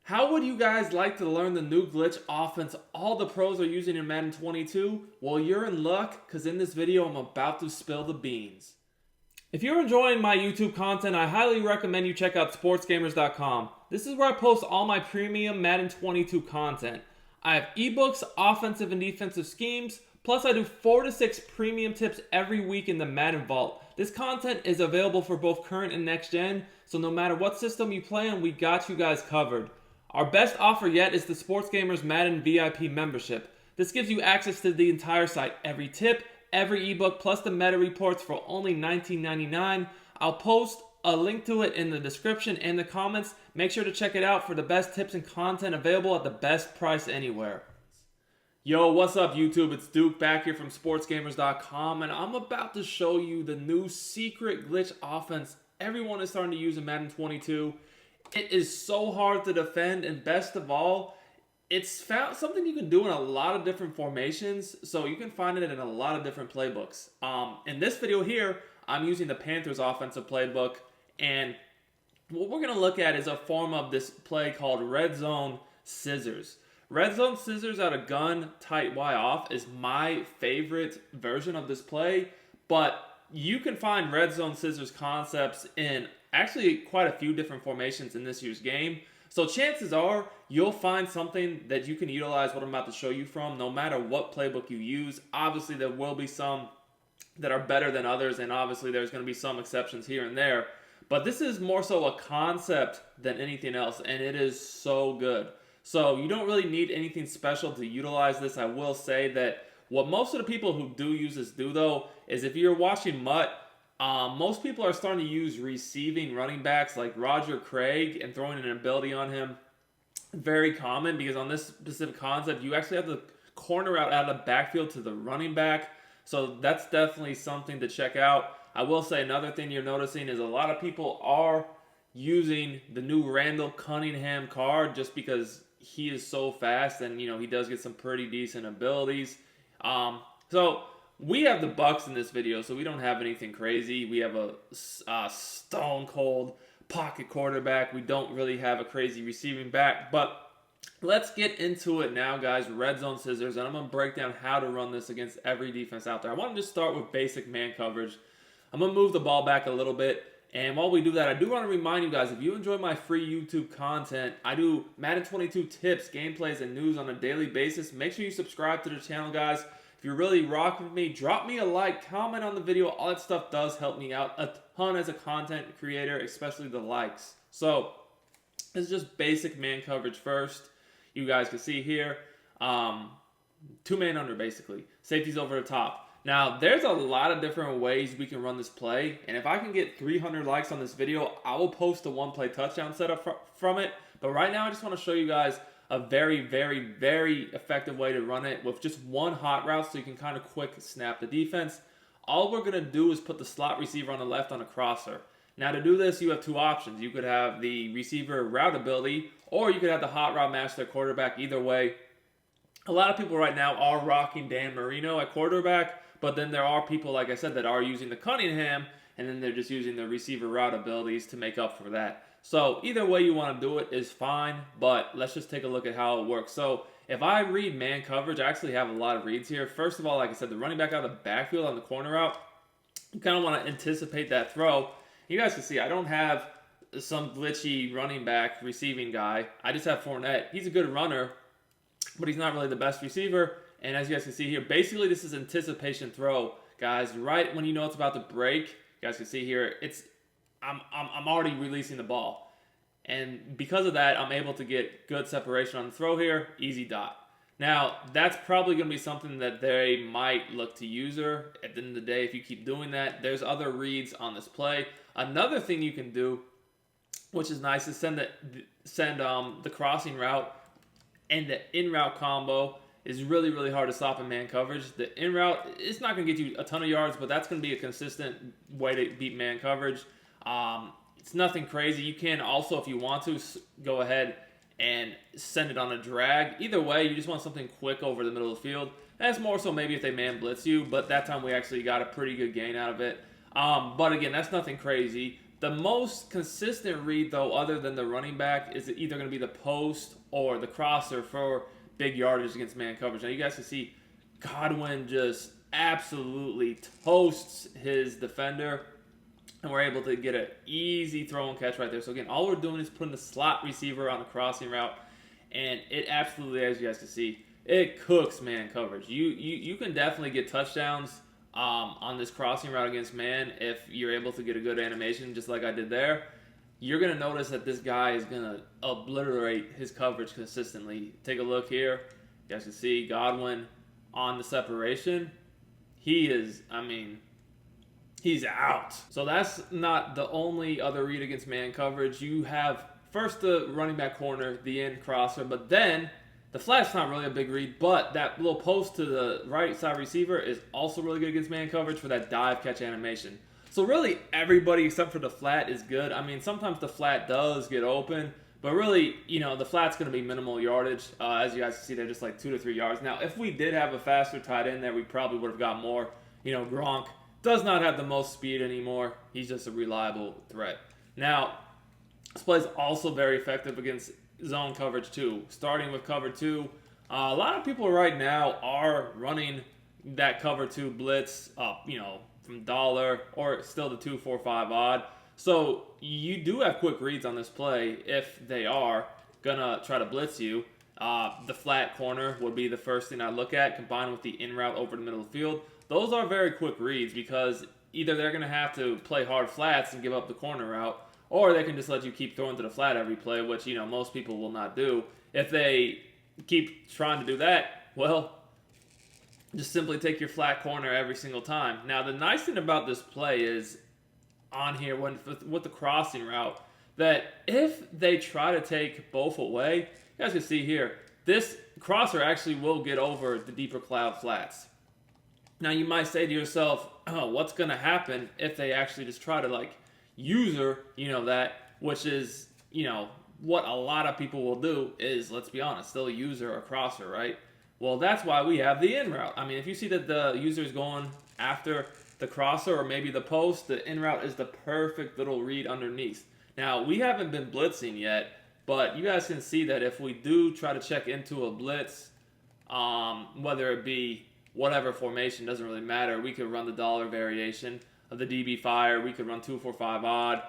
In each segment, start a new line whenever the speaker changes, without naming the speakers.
How would you guys like to learn the new glitch offense all the pros are using in Madden 22? Well, you're in luck, because in this video I'm about to spill the beans. If you're enjoying my YouTube content, I highly recommend you check out Sportsgamerz.com. This is where I post all my premium Madden 22 content. I have ebooks, offensive and defensive schemes, plus I do 4 to 6 premium tips every week in the Madden Vault. This content is available for both current and next gen, so no matter what system you play on, we got you guys covered. Our best offer yet is the Sportsgamerz Madden VIP membership. This gives you access to the entire site, every tip, every ebook, plus the meta reports for only $19.99. I'll post a link to it in the description and the comments. Make sure to check it out for the best tips and content available at the best price anywhere. Yo, what's up YouTube? It's Duke back here from Sportsgamerz.com, and I'm about to show you the new secret glitch offense everyone is starting to use in Madden 22. It is so hard to defend, and best of all, it's found something you can do in a lot of different formations, so you can find it in a lot of different playbooks. In this video here, I'm using the Panthers offensive playbook, and what we're going to look at is a form of this play called Red Zone Scissors. Red Zone Scissors out of gun, tight Y off is my favorite version of this play, but you can find Red Zone Scissors concepts in actually quite a few different formations in this year's game. So chances are you'll find something that you can utilize what I'm about to show you from, no matter what playbook you use. Obviously, there will be some that are better than others, and obviously there's going to be some exceptions here and there. But this is more so a concept than anything else, and it is so good. So you don't really need anything special to utilize this. I will say that what most of the people who do use this do, though, is if you're watching Mutt, most people are starting to use receiving running backs like Roger Craig and throwing an ability on him. Very common, because on this specific concept, you actually have to corner out of the backfield to the running back. So that's definitely something to check out. I will say another thing you're noticing is a lot of people are using the new Randall Cunningham card just because he is so fast, and he does get some pretty decent abilities. So we have the Bucks in this video, so we don't have anything crazy. We have a stone cold pocket quarterback. We don't really have a crazy receiving back, but let's get into it now, guys. Red Zone Scissors, and I'm going to break down how to run this against every defense out there. I want to just start with basic man coverage. I'm going to move the ball back a little bit, and while we do that, I do want to remind you guys, if you enjoy my free YouTube content, I do Madden 22 tips, gameplays, and news on a daily basis. Make sure you subscribe to the channel, guys. If you're really rocking with me, drop me a like, comment on the video. All that stuff does help me out a ton as a content creator, especially the likes. So, this is just basic man coverage first. You guys can see here, 2-man under basically. Safety's over the top. Now, there's a lot of different ways we can run this play, and if I can get 300 likes on this video, I will post a one-play touchdown setup from it. But right now, I just want to show you guys a very, very, very effective way to run it with just one hot route, so you can kind of quick snap the defense. All we're going to do is put the slot receiver on the left on a crosser. Now, to do this, you have two options. You could have the receiver route ability, or you could have the hot route match their quarterback. Either way, a lot of people right now are rocking Dan Marino at quarterback, but then there are people, like I said, that are using the Cunningham, and then they're just using the receiver route abilities to make up for that. So either way you want to do it is fine, but let's just take a look at how it works. So if I read man coverage, I actually have a lot of reads here. First of all, like I said, the running back out of the backfield on the corner route, you kind of want to anticipate that throw. You guys can see I don't have some glitchy running back receiving guy. I just have Fournette. He's a good runner, but he's not really the best receiver. And as you guys can see here, basically this is anticipation throw, guys. Right when you know it's about to break, you guys can see here, I'm already releasing the ball. And because of that, I'm able to get good separation on the throw here. Easy dot. Now, that's probably going to be something that they might look to use her. At the end of the day, if you keep doing that, there's other reads on this play. Another thing you can do, which is nice, is send the crossing route, and the in-route combo is really, really hard to stop in man coverage. The in-route, it's not going to get you a ton of yards, but that's going to be a consistent way to beat man coverage. It's nothing crazy. You can also, if you want to, go ahead and send it on a drag. Either way, you just want something quick over the middle of the field. That's more so maybe if they man blitz you, but that time we actually got a pretty good gain out of it. But again, that's nothing crazy. The most consistent read, though, other than the running back, is either going to be the post or the crosser for big yardage against man coverage. Now, you guys can see Godwin just absolutely toasts his defender, and we're able to get an easy throw and catch right there. So, again, all we're doing is putting the slot receiver on a crossing route, and it absolutely, as you guys can see, it cooks man coverage. You can definitely get touchdowns on this crossing route against man if you're able to get a good animation, just like I did there. You're going to notice that this guy is going to obliterate his coverage consistently. Take a look here. You guys can see Godwin on the separation. He is, I mean, he's out. So that's not the only other read against man coverage. You have first the running back corner, the end crosser, but then the flat's not really a big read, but that little post to the right side receiver is also really good against man coverage for that dive catch animation. So really everybody except for the flat is good. I mean, sometimes the flat does get open, but really, you know, the flat's going to be minimal yardage. As you guys can see, they're just like 2 to 3 yards. Now, if we did have a faster tight end there, we probably would have got more. You know, Gronk does not have the most speed anymore. He's just a reliable threat. Now, this play is also very effective against zone coverage too. Starting with cover 2, a lot of people right now are running that cover 2 blitz up, you know, from dollar or still the 2-4-5 odd. So you do have quick reads on this play if they are gonna try to blitz you. The flat corner would be the first thing I look at, combined with the in route over the middle of the field. Those are very quick reads because either they're gonna have to play hard flats and give up the corner route, or they can just let you keep throwing to the flat every play, which, you know, most people will not do. If they keep trying to do that, well, just simply take your flat corner every single time. Now, the nice thing about this play is on here with the crossing route, that if they try to take both away, you guys can see here, this crosser actually will get over the deeper cloud flats. Now, you might say to yourself, oh, what's going to happen if they actually just try to, like, user, you know, that, which is, you know, what a lot of people will do is, let's be honest, they'll user a crosser, right? Well, that's why we have the in route. I mean, if you see that the user is going after the crosser or maybe the post, the in route is the perfect little read underneath. Now, we haven't been blitzing yet, but you guys can see that if we do try to check into a blitz, whether it be whatever formation, doesn't really matter. We could run the dollar variation of the DB fire. We could run 2-4-5 odd.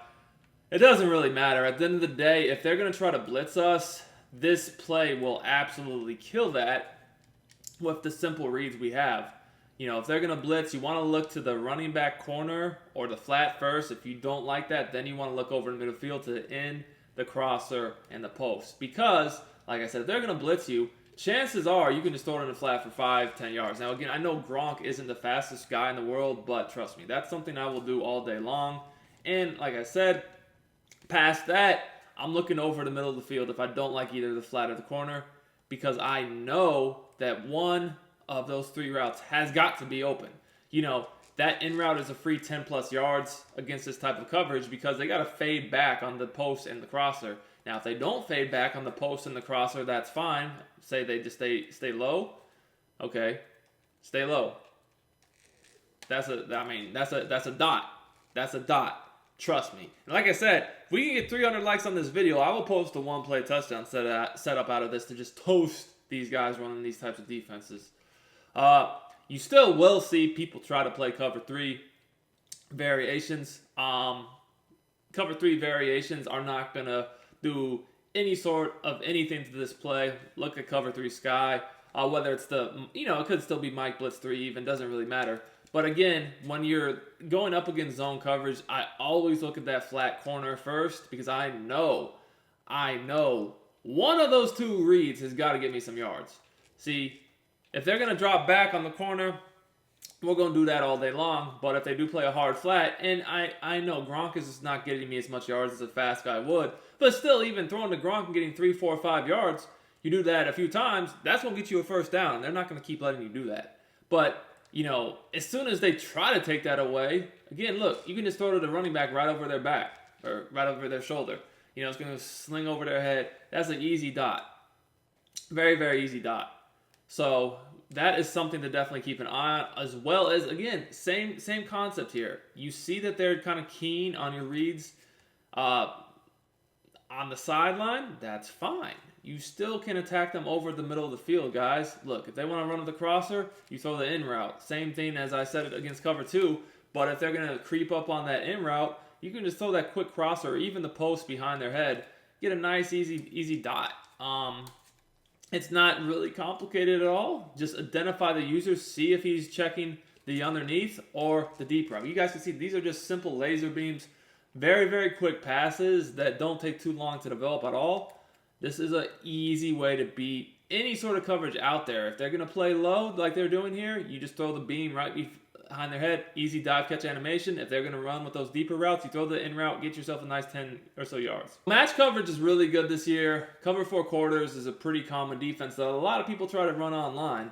It doesn't really matter. At the end of the day, if they're going to try to blitz us, this play will absolutely kill that with the simple reads we have. You know, if they're going to blitz, you want to look to the running back corner or the flat first. If you don't like that, then you want to look over in the midfield to the end, the crosser, and the post. Because, like I said, if they're going to blitz you, chances are you can just throw it in the flat for 5-10 yards. Now, again, I know Gronk isn't the fastest guy in the world, but trust me, that's something I will do all day long. And like I said, past that, I'm looking over the middle of the field if I don't like either the flat or the corner, because I know that one of those 3 routes has got to be open. You know, that in route is a free 10+ yards against this type of coverage because they got to fade back on the post and the crosser. Now, if they don't fade back on the post and the crosser, that's fine. Say they just stay low. Okay, stay low. That's a dot. That's a dot. Trust me. And like I said, if we can get 300 likes on this video, I will post a one-play touchdown setup out of this to just toast these guys running these types of defenses. You still will see people try to play cover 3 variations. Cover 3 variations are not going to do any sort of anything to this play. Look at cover 3 sky. Whether it's the, you know, it could still be Mike Blitz 3 even, doesn't really matter. But again, when you're going up against zone coverage, I always look at that flat corner first because I know one of those 2 reads has got to get me some yards. See, if they're going to drop back on the corner, we're going to do that all day long. But if they do play a hard flat, and I know Gronk is just not getting me as much yards as a fast guy would, but still, even throwing to Gronk and getting 3, 4, 5 yards, you do that a few times, that's going to get you a first down. And they're not going to keep letting you do that. But, you know, as soon as they try to take that away, again, look, you can just throw to the running back right over their back or right over their shoulder. You know, it's going to sling over their head. That's an easy dot. Very, very easy dot. So that is something to definitely keep an eye on, as well as, again, same concept here. You see that they're kind of keen on your reads On the sideline, that's fine. You still can attack them over the middle of the field, guys. Look, if they want to run with the crosser, you throw the in route. Same thing as I said against cover 2, but if they're going to creep up on that in route, you can just throw that quick crosser or even the post behind their head. Get a nice, easy dot. It's not really complicated at all. Just identify the user, see if he's checking the underneath or the deep route. You guys can see these are just simple laser beams. Very, very quick passes that don't take too long to develop at all. This is an easy way to beat any sort of coverage out there. If they're going to play low like they're doing here, you just throw the beam right behind their head. Easy dive catch animation. If they're going to run with those deeper routes, you throw the in route, get yourself a nice 10 or so yards. Match coverage is really good this year. Cover 4 quarters is a pretty common defense that a lot of people try to run online.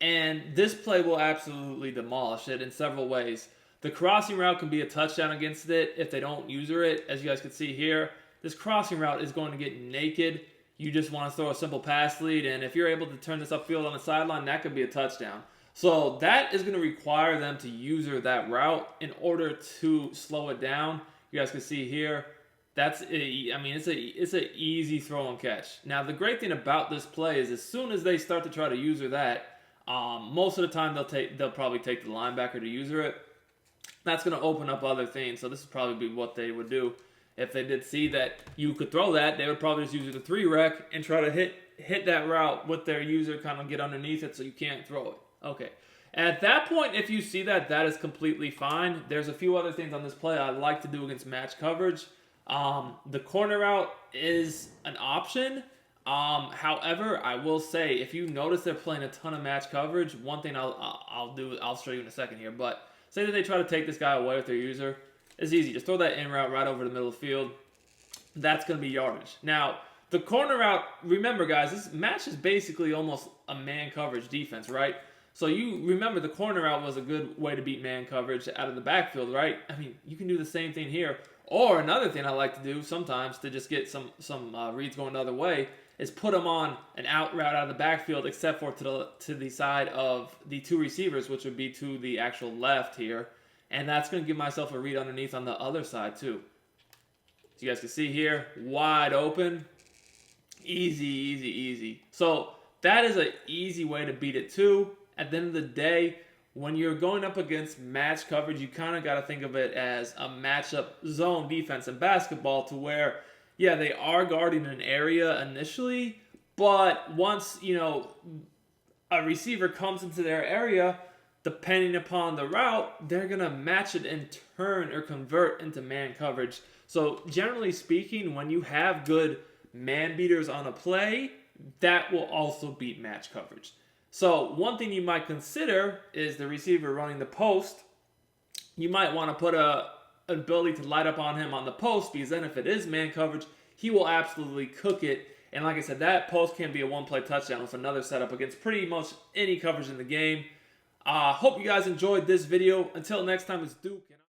And this play will absolutely demolish it in several ways. The crossing route can be a touchdown against it if they don't user it. As you guys can see here, this crossing route is going to get naked. You just want to throw a simple pass lead, and if you're able to turn this upfield on the sideline, that could be a touchdown. So that is going to require them to user that route in order to slow it down. You guys can see here, it's an easy throw and catch. Now the great thing about this play is as soon as they start to try to user that, most of the time they'll probably take the linebacker to user it. That's going to open up other things. So this would probably be what they would do. If they did see that you could throw that, they would probably just use the 3-rec and try to hit that route with their user, kind of get underneath it so you can't throw it. Okay. At that point, if you see that, that is completely fine. There's a few other things on this play I like to do against match coverage. The corner route is an option. However, I will say, if you notice they're playing a ton of match coverage, one thing I'll show you in a second here, but say that they try to take this guy away with their user. It's easy. Just throw that in route right over the middle of the field. That's going to be yardage. Now, the corner route, remember, guys, this match is basically almost a man coverage defense, right? So you remember the corner route was a good way to beat man coverage out of the backfield, right? I mean, you can do the same thing here. Or another thing I like to do sometimes to just get some reads going the other way is put them on an out route out of the backfield, except for to the side of the 2 receivers, which would be to the actual left here. And that's going to give myself a read underneath on the other side too. So you guys can see here, wide open. Easy. So that is an easy way to beat it too. At the end of the day, when you're going up against match coverage, you kind of got to think of it as a matchup zone defense in basketball to where, yeah, they are guarding an area initially, but once, a receiver comes into their area, depending upon the route, they're going to match it and turn or convert into man coverage. So generally speaking, when you have good man beaters on a play, that will also beat match coverage. So one thing you might consider is the receiver running the post. You might want to put an ability to light up on him on the post, because then if it is man coverage, he will absolutely cook it. And like I said, that post can be a one-play touchdown with another setup against pretty much any coverage in the game. Hope you guys enjoyed this video. Until next time, it's Duke.